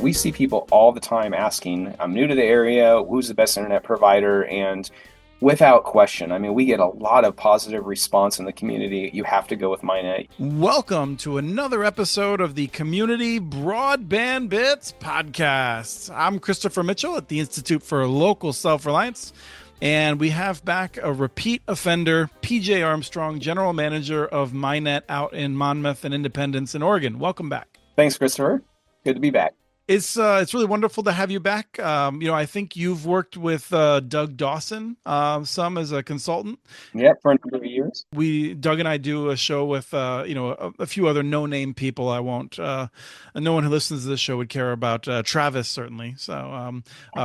we see people all the time asking, I'm new to the area, who's the best internet provider? And without question, I mean, we get a lot of positive response in the community. You have to go with MINET. Welcome to another episode of the Community Broadband Bits podcast. I'm Christopher Mitchell at the Institute for Local Self-Reliance, and we have back a repeat offender, PJ Armstrong, General Manager of MINET out in Monmouth and Independence in Oregon. Welcome back. Thanks, Christopher. Good to be back. It's really wonderful to have you back. I think you've worked with Doug Dawson some as a consultant. Yeah, for a number of years. Doug and I do a show with a few other no-name people. I won't. No one who listens to this show would care about Travis, certainly. So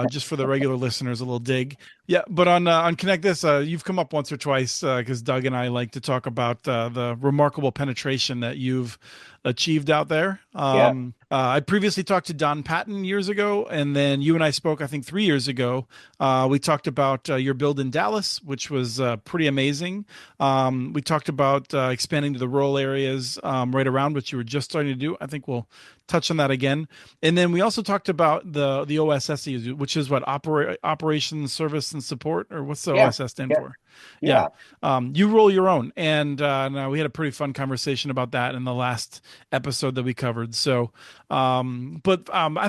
just for the regular listeners, a little dig. Yeah, but on Connect This, you've come up once or twice because Doug and I like to talk about the remarkable penetration that you've achieved out there. I previously talked to Don Patton years ago, and then you and I spoke, I think, 3 years ago. We talked about your build in Dallas, which was pretty amazing. We talked about expanding to the rural areas right around, which you were just starting to do. I think we'll touch on that again. And then we also talked about the OSSE, which is what, Operations, Service, and Support, or what's the OSS stand for? Yeah. You roll your own. And we had a pretty fun conversation about that in the last episode that we covered. So, I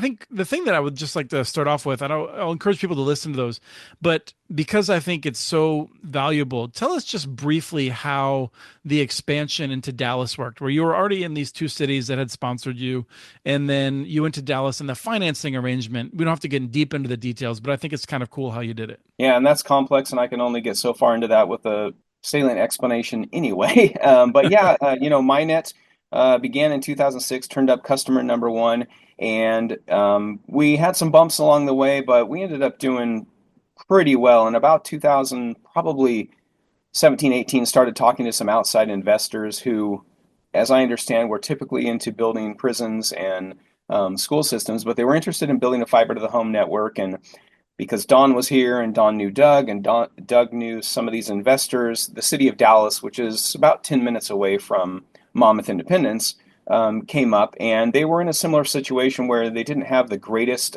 think the thing that I would just like to start off with, I'll encourage people to listen to those, but because I think it's so valuable, tell us just briefly how the expansion into Dallas worked, where you were already in these two cities that had sponsored you, and then you went to Dallas and the financing arrangement. We don't have to get deep into the details, but I think it's kind of cool how you did it. Yeah, and that's complex, and I can only get so far into that with a salient explanation anyway. MINET began in 2006, turned up customer number one, and we had some bumps along the way, but we ended up doing pretty well. In about 2000, probably 17, 18, started talking to some outside investors who, as I understand, were typically into building prisons and school systems, but they were interested in building a fiber to the home network. And because Don was here and Don knew Doug and Doug knew some of these investors, the city of Dallas, which is about 10 minutes away from Monmouth Independence, came up, and they were in a similar situation where they didn't have the greatest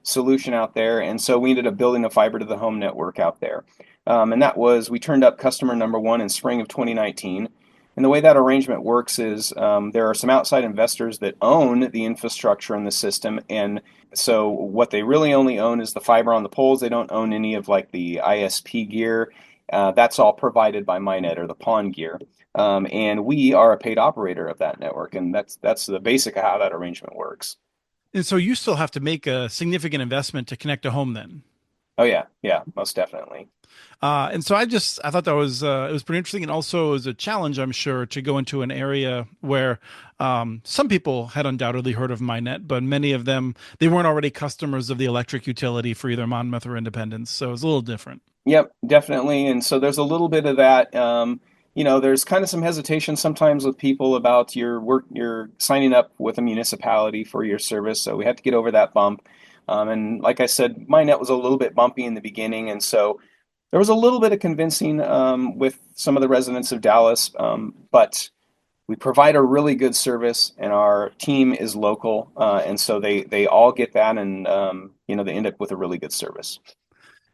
solution out there, and so we ended up building a fiber to the home network out there. We turned up customer number one in spring of 2019. And the way that arrangement works is there are some outside investors that own the infrastructure in the system, and so what they really only own is the fiber on the poles. They don't own any of like the ISP gear. That's all provided by MINET, or the PON gear. And we are a paid operator of that network, and that's the basic of how that arrangement works. And so you still have to make a significant investment to connect a home then. Oh yeah, most definitely. And so I thought that was it was pretty interesting, and also it was a challenge, I'm sure, to go into an area where some people had undoubtedly heard of MINET, but many of them, they weren't already customers of the electric utility for either Monmouth or Independence, so it was a little different. Yep, definitely. And so there's a little bit of that. There's kind of some hesitation sometimes with people about you're signing up with a municipality for your service, so we had to get over that bump. And like I said, MINET was a little bit bumpy in the beginning, and so there was a little bit of convincing with some of the residents of Dallas, but we provide a really good service, and our team is local, and so they all get that, and they end up with a really good service.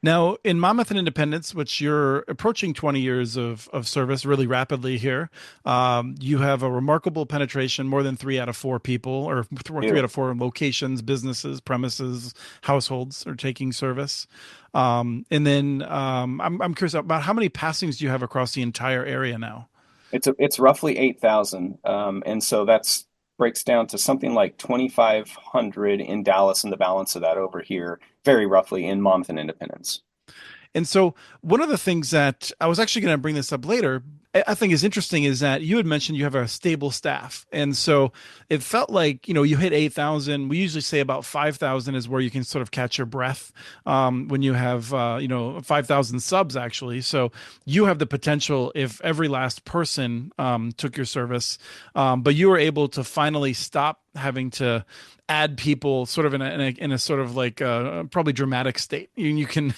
Now, in Monmouth and Independence, which you're approaching 20 years of service really rapidly here, you have a remarkable penetration. More than 3 out of 4 people, or 3 out of 4 locations, businesses, premises, households are taking service. I'm curious about how many passings do you have across the entire area now? It's roughly 8,000, and so that's breaks down to something like 2,500 in Dallas, and the balance of that over here, very roughly, in Monmouth and Independence. And so one of the things that I was actually going to bring this up later, I think is interesting, is that you had mentioned you have a stable staff. And so it felt like, you hit 8,000. We usually say about 5,000 is where you can sort of catch your breath when you have, 5,000 subs, actually. So you have the potential, if every last person took your service, but you were able to finally stop having to add people sort of in a sort of like probably dramatic state. You can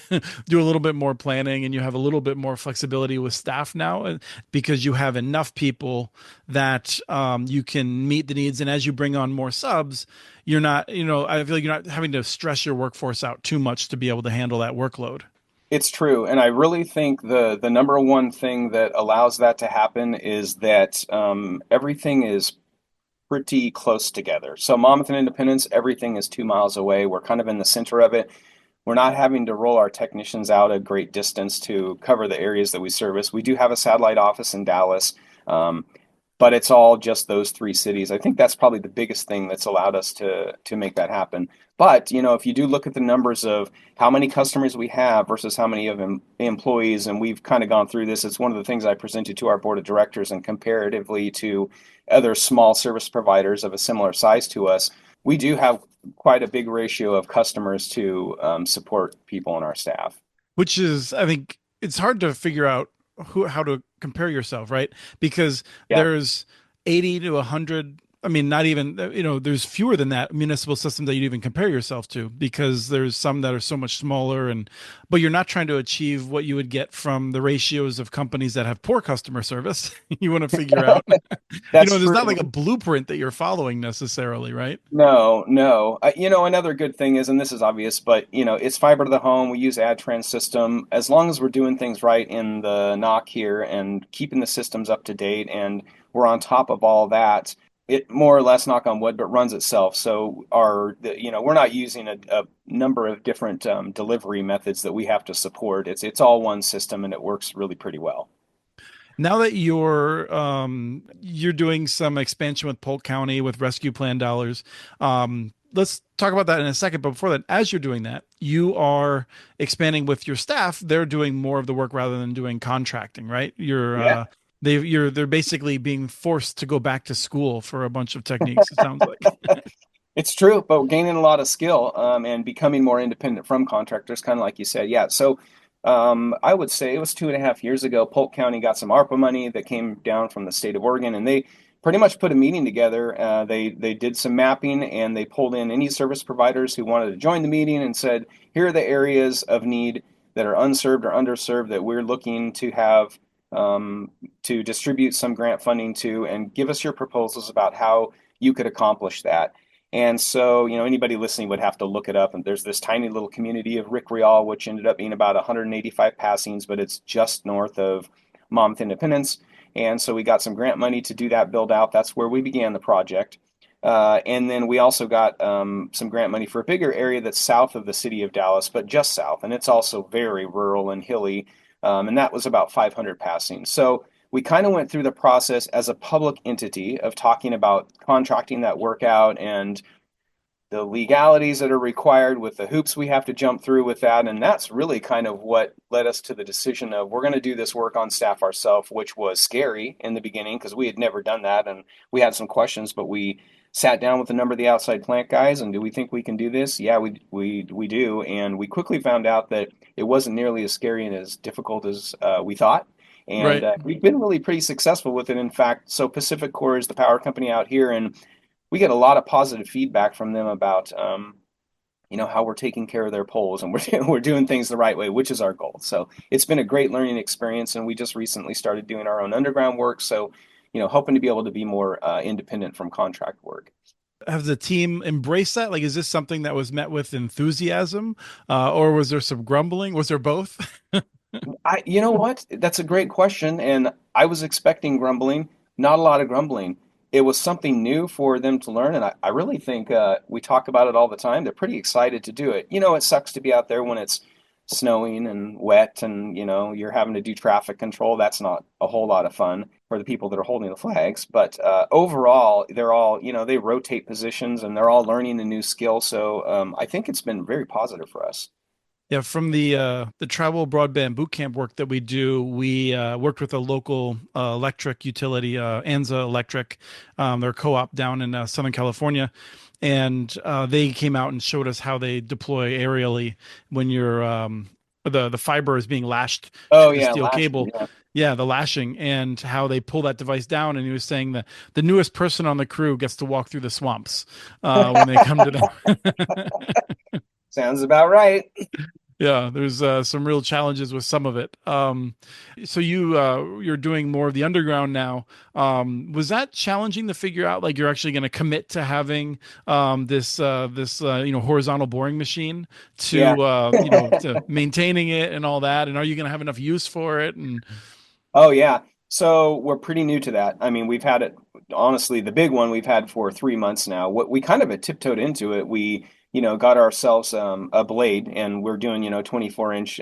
do a little bit more planning and you have a little bit more flexibility with staff now because you have enough people that you can meet the needs. And as you bring on more subs, you're not, I feel like you're not having to stress your workforce out too much to be able to handle that workload. It's true, and I really think the number one thing that allows that to happen is that everything is pretty close together. So Monmouth and Independence, everything is 2 miles away. We're kind of in the center of it. We're not having to roll our technicians out a great distance to cover the areas that we service. We do have a satellite office in Dallas, um, but it's all just those three cities. I think that's probably the biggest thing that's allowed us to make that happen. But if you do look at the numbers of how many customers we have versus how many of them employees, and we've kind of gone through this, it's one of the things I presented to our board of directors, and comparatively to other small service providers of a similar size to us, we do have quite a big ratio of customers to support people on our staff. Which is, I think, it's hard to figure out how to compare yourself, right? Because Yeah. there's 80 to 100. I mean, not even, there's fewer than that municipal systems that you'd even compare yourself to because there's some that are so much smaller but you're not trying to achieve what you would get from the ratios of companies that have poor customer service. You want to figure out, That's there's not true. like a blueprint that you're following necessarily, right? No, no. Another good thing is, and this is obvious, but it's fiber to the home. We use AdTrans system. As long as we're doing things right in the knock here and keeping the systems up to date, and we're on top of all that, it more or less, knock on wood, but runs itself. So we're not using a number of different delivery methods that we have to support. It's all one system, and it works really pretty well. Now that you're doing some expansion with Polk County with rescue plan dollars, let's talk about that in a second. But before that, as you're doing that, you are expanding with your staff. They're doing more of the work rather than doing contracting, right? Yeah. They're basically being forced to go back to school for a bunch of techniques, it sounds like. It's true, but gaining a lot of skill and becoming more independent from contractors, kind of like you said. Yeah. So I would say it was 2.5 years ago. Polk County got some ARPA money that came down from the state of Oregon, and they pretty much put a meeting together. They did some mapping, and they pulled in any service providers who wanted to join the meeting and said, here are the areas of need that are unserved or underserved that we're looking to have to distribute some grant funding to, and give us your proposals about how you could accomplish that. And so, anybody listening would have to look it up. And there's this tiny little community of Rick Rial, which ended up being about 185 passings, but it's just north of Monmouth Independence. And so we got some grant money to do that build out. That's where we began the project. And then we also got some grant money for a bigger area that's south of the city of Dallas, but just south. And it's also very rural and hilly. And that was about 500 passings. So we kind of went through the process as a public entity of talking about contracting that work out and the legalities that are required with the hoops we have to jump through with that. And that's really kind of what led us to the decision of we're going to do this work on staff ourselves, which was scary in the beginning because we had never done that and we had some questions, but we sat down with a number of the outside plant guys and do we think we can do this? Yeah, we do. And we quickly found out that it wasn't nearly as scary and as difficult as we thought. And Right. we've been really pretty successful with it. In fact, so Pacific Core is the power company out here, and we get a lot of positive feedback from them about how we're taking care of their poles and we're doing things the right way, which is our goal. So it's been a great learning experience, and we just recently started doing our own underground work. So hoping to be able to be more independent from contract work. Have the team embraced that? Like, is this something that was met with enthusiasm, or was there some grumbling? Was there both? You know what? That's a great question, and I was expecting grumbling. Not a lot of grumbling. It was something new for them to learn, and I really think we talk about it all the time. They're pretty excited to do it. It sucks to be out there when it's snowing and wet, and you're having to do traffic control. That's not a whole lot of fun for the people that are holding the flags. But overall, they're all they rotate positions, and they're all learning a new skill. So I think it's been very positive for us. Yeah, from the travel broadband boot camp work that we do, we worked with a local electric utility, Anza Electric, their co-op down in Southern California, and they came out and showed us how they deploy aerially when you're the fiber is being lashed Oh to the yeah, steel last cable. year. Yeah, the lashing and how they pull that device down. And he was saying that the newest person on the crew gets to walk through the swamps when they come to them. Sounds about right. Yeah, there's some real challenges with some of it. So you're doing more of the underground now. Was that challenging to figure out? Like you're actually going to commit to having this horizontal boring machine Yeah. to to maintaining it and all that. And are you going to have enough use for it? And Oh yeah. So we're pretty new to that. I mean, we've had it honestly, the big one we've had for 3 months now. What we kind of had tiptoed into it. We, got ourselves a blade and we're doing, 24-inch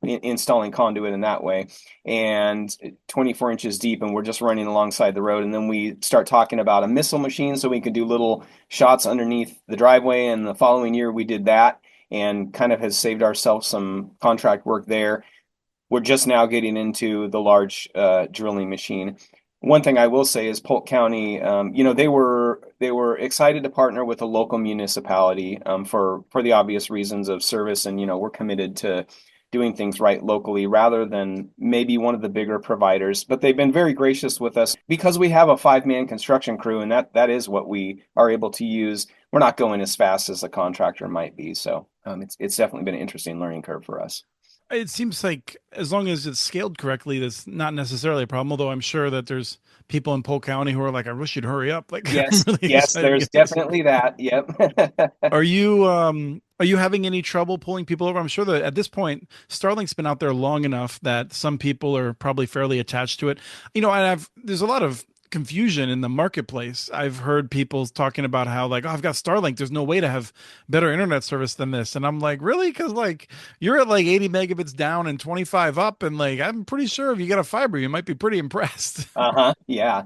installing conduit in that way and 24 inches deep and we're just running alongside the road. And then we start talking about a missile machine so we could do little shots underneath the driveway. And the following year we did that and kind of has saved ourselves some contract work there. We're just now getting into the large drilling machine. One thing I will say is Polk County, they were excited to partner with a local municipality for the obvious reasons of service, and we're committed to doing things right locally rather than maybe one of the bigger providers. But they've been very gracious with us because we have a 5-man construction crew, and that is what we are able to use. We're not going as fast as a contractor might be, so it's definitely been an interesting learning curve for us. it seems like as long as it's scaled correctly, that's not necessarily a problem. Although I'm sure that there's people in Polk County who are like, I wish you'd hurry up. Like I'm Yes, really yes, excited to there's get this. definitely that. Yep. Are you having any trouble pulling people over? I'm sure that at this point, Starlink's been out there long enough that some people are probably fairly attached to it. And there's a lot of confusion in the marketplace. I've heard people talking about how like, oh, I've got Starlink. There's no way to have better internet service than this. And I'm like, really? Because like you're at like 80 megabits down and 25 up, and like I'm pretty sure if you got a fiber, you might be pretty impressed. Uh-huh. Yeah.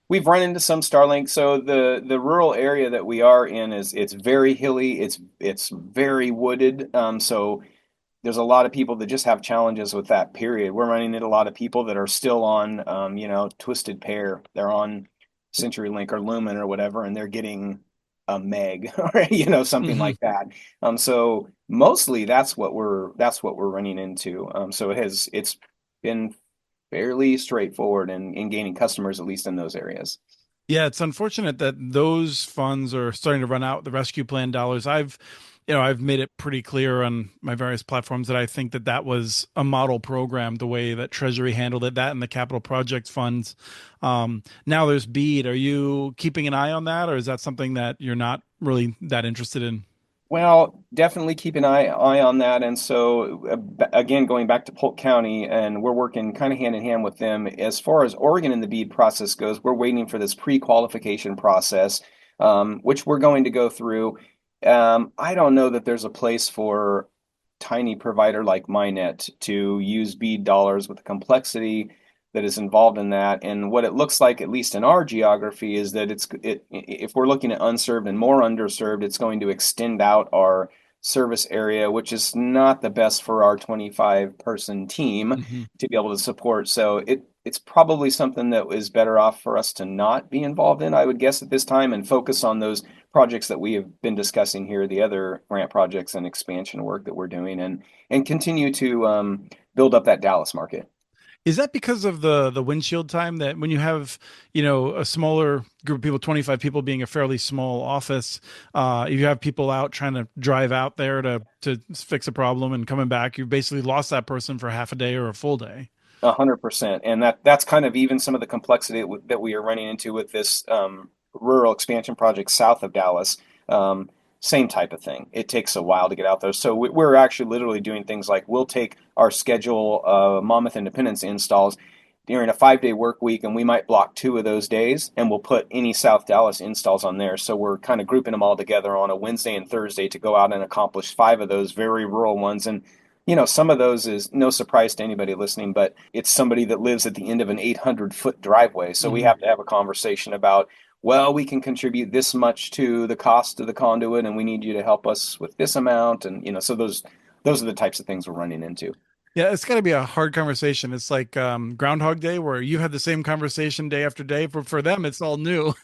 We've run into some Starlink. So the rural area that we are in is it's very hilly. It's very wooded. So there's a lot of people that just have challenges with that period. We're running into a lot of people that are still on Twisted Pair. They're on CenturyLink or Lumen or whatever, and they're getting a meg or something Hmm. like that. So mostly that's what we're running into. So it's been fairly straightforward in gaining customers, at least in those areas. Yeah, it's unfortunate that those funds are starting to run out, the rescue plan dollars. I've made it pretty clear on my various platforms that I think that that was a model program, the way that Treasury handled it, that and the capital projects funds. Now there's BEAD. Are you keeping an eye on that, or is that something that you're not really that interested in? Well, definitely keep an eye on that. And so, again, going back to Polk County, and we're working kind of hand in hand with them. As far as Oregon and the BEAD process goes, we're waiting for this pre-qualification process, which we're going to go through. I don't know that there's a place for tiny provider like MINET to use BEAD dollars with the complexity that is involved in that. And what it looks like, at least in our geography, is that if we're looking at unserved and more underserved, it's going to extend out our service area, which is not the best for our 25-person team Hmm. to be able to support. So it's probably something that is better off for us to not be involved in, I would guess, at this time, and focus on those projects that we have been discussing here, the other grant projects and expansion work that we're doing, and continue to build up that Dallas market. Is that because of the windshield time that when you have, a smaller group of people, 25 people being a fairly small office, you have people out trying to drive out there to fix a problem and coming back, you've basically lost that person for half a day or a full day. 100%, and that's kind of even some of the complexity that we are running into with this rural expansion project south of Dallas. Um, Same type of thing. It takes a while to get out there. So we're actually literally doing things like we'll take our schedule Monmouth Independence installs during a 5-day work week, and we might block 2 of those days, and we'll put any South Dallas installs on there. So we're kind of grouping them all together on a Wednesday and Thursday to go out and accomplish 5 of those very rural ones. And some of those is no surprise to anybody listening, but it's somebody that lives at the end of an 800-foot driveway. So we Hmm. have to have a conversation about, well, we can contribute this much to the cost of the conduit, and we need you to help us with this amount. And so those are the types of things we're running into. Yeah, it's got to be a hard conversation. It's like Groundhog Day, where you had the same conversation day after day. For them, it's all new.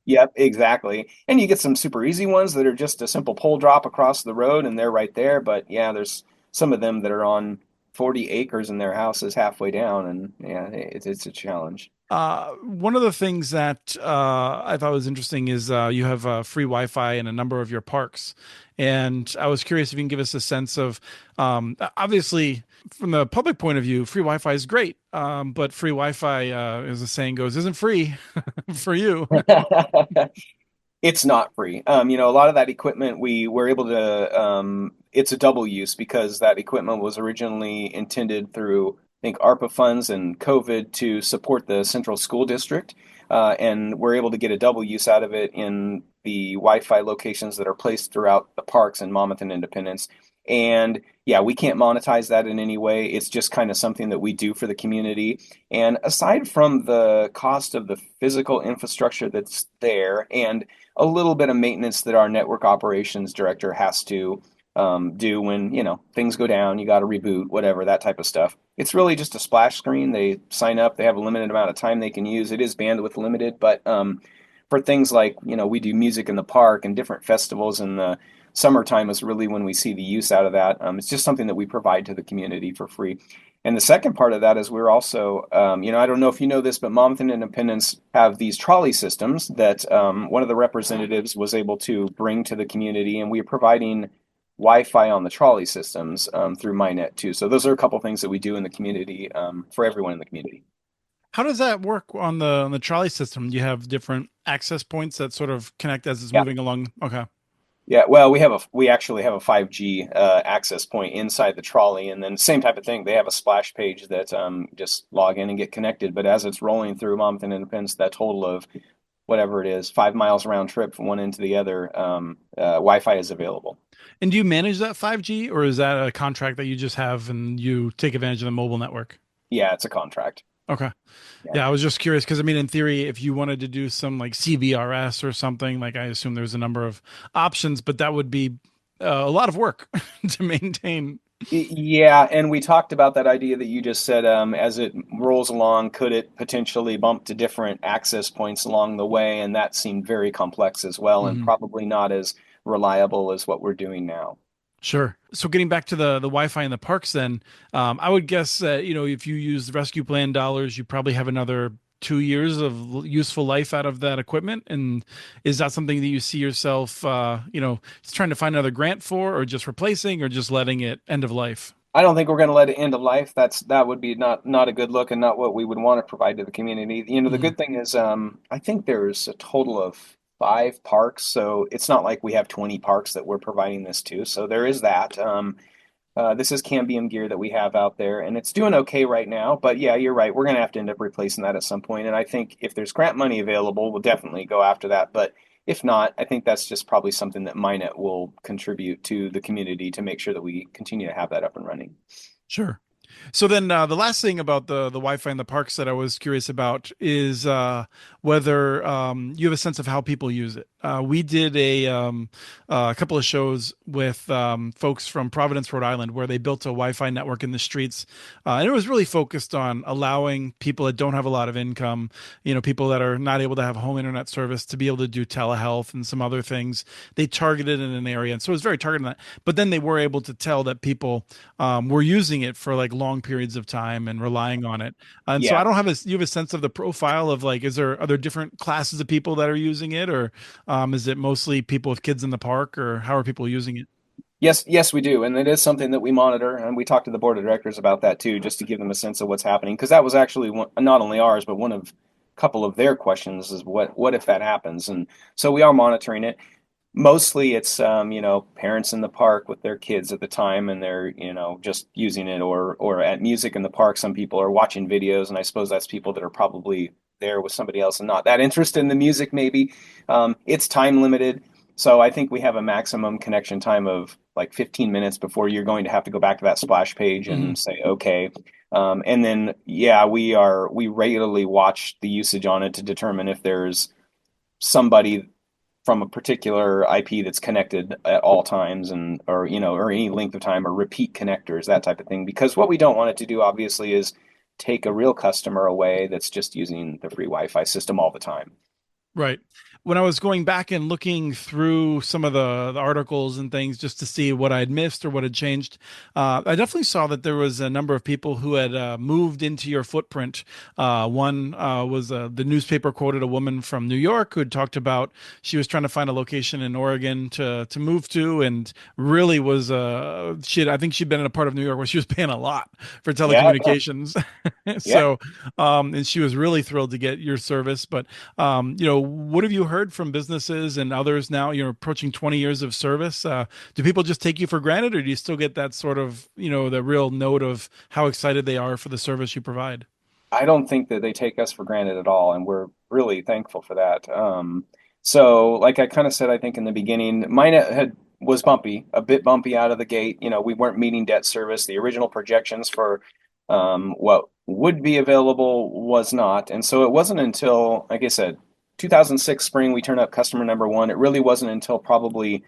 Yep, exactly. And you get some super easy ones that are just a simple pole drop across the road, and they're right there. But yeah, there's some of them that are on. 40 acres in their house is halfway down, and yeah, it's a challenge. One of the things that I thought was interesting is you have free Wi-Fi in a number of your parks, and I was curious if you can give us a sense of, obviously, from the public point of view, free Wi-Fi is great, but free Wi-Fi, as the saying goes, isn't free for you. It's not free. A lot of that equipment we were able to, it's a double use because that equipment was originally intended through, I think, ARPA funds and COVID to support the central school district. And we're able to get a double use out of it in the Wi-Fi locations that are placed throughout the parks in Monmouth and Independence. And yeah, we can't monetize that in any way. It's just kind of something that we do for the community. And aside from the cost of the physical infrastructure that's there and a little bit of maintenance that our network operations director has to do when things go down, you got to reboot, whatever, that type of stuff. It's really just a splash screen. They sign up, they have a limited amount of time they can use. It is bandwidth limited, but for things like we do music in the park and different festivals in the summertime is really when we see the use out of that. It's just something that we provide to the community for free. And the second part of that is we're also, I don't know if you know this, but Monmouth and Independence have these trolley systems that one of the representatives was able to bring to the community, and we are providing Wi-Fi on the trolley systems through MINET too. So those are a couple things that we do in the community for everyone in the community. How does that work on the trolley system? You have different access points that sort of connect as it's Yeah. moving along. Okay. Yeah, well, we actually have a 5G access point inside the trolley, and then same type of thing. They have a splash page that just log in and get connected. But as it's rolling through Monmouth and Independence, that total of whatever it is, 5 miles round trip from one end to the other, Wi-Fi is available. And do you manage that 5G, or is that a contract that you just have and you take advantage of the mobile network? Yeah, it's a contract. Okay. Yeah. Yeah, I was just curious because I mean, in theory, if you wanted to do some like CBRS or something, like I assume there's a number of options, but that would be a lot of work to maintain. Yeah, and we talked about that idea that you just said, as it rolls along, could it potentially bump to different access points along the way? And that seemed very complex as well, and Mhm. probably not as reliable as what we're doing now. Sure. So getting back to the Wi-Fi in the parks, then I would guess that if you use the rescue plan dollars, you probably have another 2 years of useful life out of that equipment. And is that something that you see yourself, trying to find another grant for, or just replacing, or just letting it end of life? I don't think we're going to let it end of life. That would be not a good look and not what we would want to provide to the community. The Mhm. good thing is, I think there's a total of 5 parks, so it's not like we have 20 parks that we're providing this to. So there is that. This is Cambium gear that we have out there, and it's doing okay right now. But yeah, you're right. We're going to have to end up replacing that at some point. And I think if there's grant money available, we'll definitely go after that. But if not, I think that's just probably something that Minot will contribute to the community to make sure that we continue to have that up and running. Sure. So then, the last thing about the Wi-Fi in the parks that I was curious about is whether you have a sense of how people use it. We did a couple of shows with folks from Providence, Rhode Island, where they built a Wi-Fi network in the streets, and it was really focused on allowing people that don't have a lot of income, people that are not able to have home internet service, to be able to do telehealth and some other things. They targeted in an area, and so it was very targeted on that. But then they were able to tell that people were using it for like long periods of time and relying on it. And so Yeah. I don't have you have a sense of the profile of like, are there different classes of people that are using it, or is it mostly people with kids in the park, or how are people using it? Yes, we do, and it is something that we monitor, and we talk to the board of directors about that too, just to give them a sense of what's happening. Because that was actually not only ours, but one of a couple of their questions is what if that happens, and so we are monitoring it. Mostly, it's parents in the park with their kids at the time, and they're just using it, or at music in the park. Some people are watching videos, and I suppose that's people that are probably there with somebody else and not that interested in the music. Maybe it's time limited. So I think we have a maximum connection time of like 15 minutes before you're going to have to go back to that splash page Hmm. and say, okay. And then, yeah, we regularly watch the usage on it to determine if there's somebody from a particular IP that's connected at all times and or any length of time or repeat connectors, that type of thing. Because what we don't want it to do, obviously, is take a real customer away that's just using the free Wi-Fi system all the time. Right. When I was going back and looking through some of the articles and things just to see what I'd missed or what had changed, I definitely saw that there was a number of people who had moved into your footprint. One was the newspaper quoted a woman from New York who had talked about she was trying to find a location in Oregon to move to, and really was I think she'd been in a part of New York where she was paying a lot for Yeah, telecommunications. yeah. So, and she was really thrilled to get your service, but what have you heard from businesses and others now? You're approaching 20 years of service. Do people just take you for granted, or do you still get that sort of, the real note of how excited they are for the service you provide? I don't think that they take us for granted at all, and we're really thankful for that. So, like I kind of said, I think in the beginning, mine was bumpy, a bit bumpy out of the gate. We weren't meeting debt service. The original projections for what would be available was not, and so it wasn't until, like I said, 2006 spring we turned up customer number one. It really wasn't until probably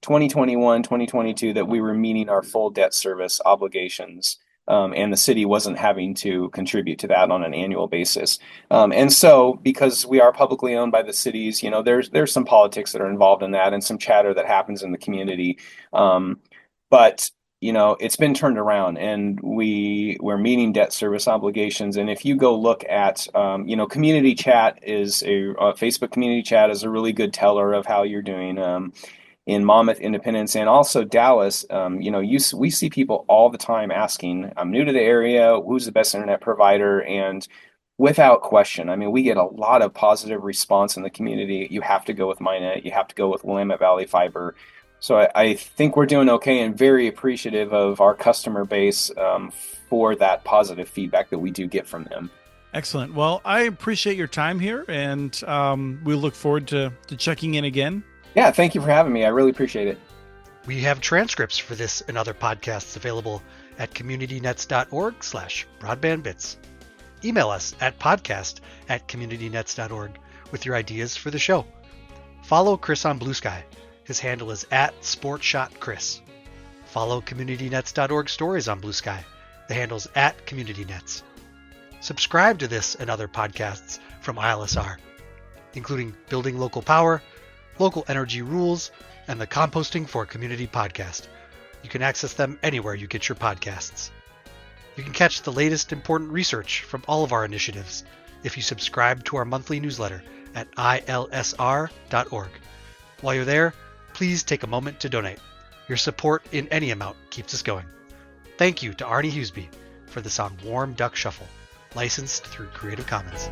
2021, 2022 that we were meeting our full debt service obligations. And the city wasn't having to contribute to that on an annual basis. And so, because we are publicly owned by the cities, there's some politics that are involved in that and some chatter that happens in the community. But it's been turned around, and we're meeting debt service obligations. And if you go look at, community chat is a Facebook community chat is a really good teller of how you're doing. In Monmouth, Independence, and also Dallas, we see people all the time asking, "I'm new to the area. Who's the best internet provider?" And without question, I mean, we get a lot of positive response in the community. You have to go with MINET. You have to go with Willamette Valley Fiber. So I think we're doing okay, and very appreciative of our customer base for that positive feedback that we do get from them. Excellent. Well, I appreciate your time here, and we look forward to checking in again. Yeah, thank you for having me. I really appreciate it. We have transcripts for this and other podcasts available at communitynets.org/broadbandbits. Email us at podcast@communitynets.org with your ideas for the show. Follow Chris on Blue Sky. His handle is @SportShotChris. Follow communitynets.org stories on Blue Sky. The handle's @CommunityNets. Subscribe to this and other podcasts from ILSR, including Building Local Power, Local Energy Rules, and the Composting for Community podcast. You can access them anywhere you get your podcasts. You can catch the latest important research from all of our initiatives if you subscribe to our monthly newsletter at ilsr.org. While you're there, please take a moment to donate. Your support in any amount keeps us going. Thank you to Arnie Huseby for the song Warm Duck Shuffle, licensed through Creative Commons.